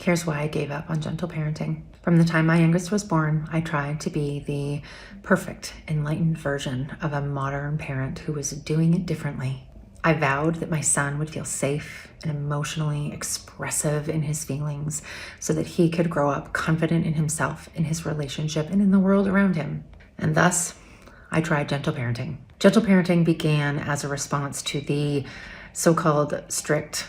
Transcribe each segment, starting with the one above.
Here's why I gave up on gentle parenting. From the time my youngest was born, I tried to be the perfect, enlightened version of a modern parent who was doing it differently. I vowed that my son would feel safe and emotionally expressive in his feelings so that he could grow up confident in himself, in his relationship, and in the world around him. And thus, I tried gentle parenting. Gentle parenting began as a response to the so-called strict,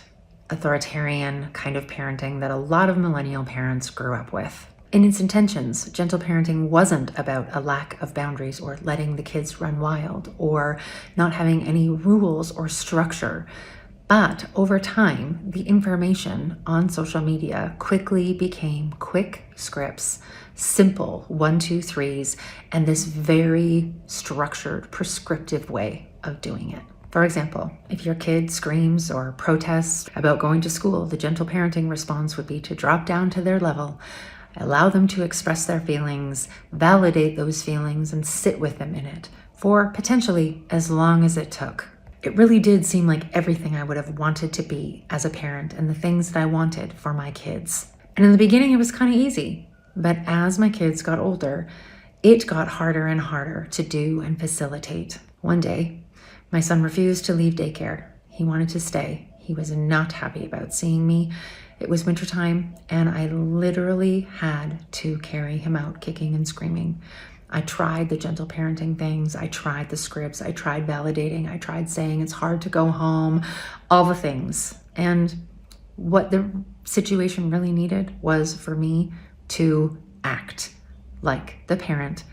authoritarian kind of parenting that a lot of millennial parents grew up with. In its intentions, gentle parenting wasn't about a lack of boundaries or letting the kids run wild or not having any rules or structure. But over time, the information on social media quickly became quick scripts, simple 1, 2, 3s, and this very structured, prescriptive way of doing it. For example, if your kid screams or protests about going to school, the gentle parenting response would be to drop down to their level, allow them to express their feelings, validate those feelings, and sit with them in it for potentially as long as it took. It really did seem like everything I would have wanted to be as a parent and the things that I wanted for my kids. And in the beginning, it was kind of easy. But as my kids got older, it got harder and harder to do and facilitate. One day, my son refused to leave daycare. He wanted to stay. He was not happy about seeing me. It was wintertime, and I literally had to carry him out kicking and screaming. I tried the gentle parenting things. I tried the scripts. I tried validating. I tried saying it's hard to go home, all the things. And what the situation really needed was for me to act like the parent.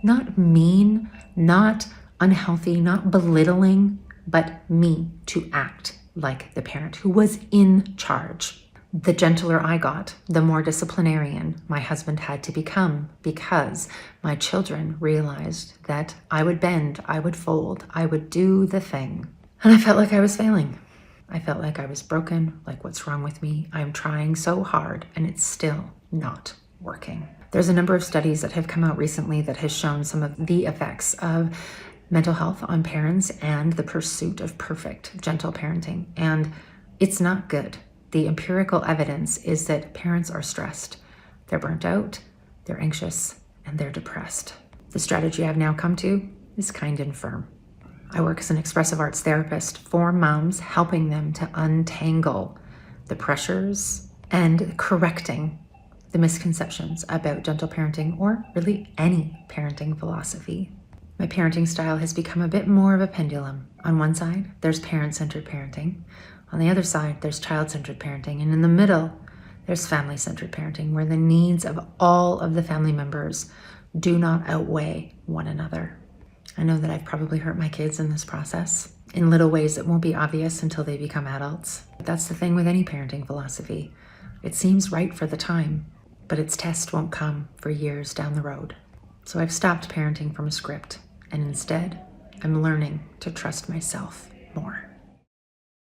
Not mean, not unhealthy, not belittling, but me to act like the parent who was in charge. The gentler I got, the more disciplinarian my husband had to become because my children realized that I would bend, I would fold, I would do the thing. And I felt like I was failing. I felt like I was broken, like what's wrong with me? I'm trying so hard and it's still not working. There's a number of studies that have come out recently that has shown some of the effects of mental health on parents and the pursuit of perfect gentle parenting. And it's not good. The empirical evidence is that parents are stressed. They're burnt out, they're anxious, and they're depressed. The strategy I've now come to is kind and firm. I work as an expressive arts therapist for moms, helping them to untangle the pressures and correcting the misconceptions about gentle parenting or really any parenting philosophy. My parenting style has become a bit more of a pendulum. On one side, there's parent-centered parenting. On the other side, there's child-centered parenting. And in the middle, there's family-centered parenting, where the needs of all of the family members do not outweigh one another. I know that I've probably hurt my kids in this process in little ways that won't be obvious until they become adults. But that's the thing with any parenting philosophy. It seems right for the time, but its test won't come for years down the road. So I've stopped parenting from a script, and instead, I'm learning to trust myself more.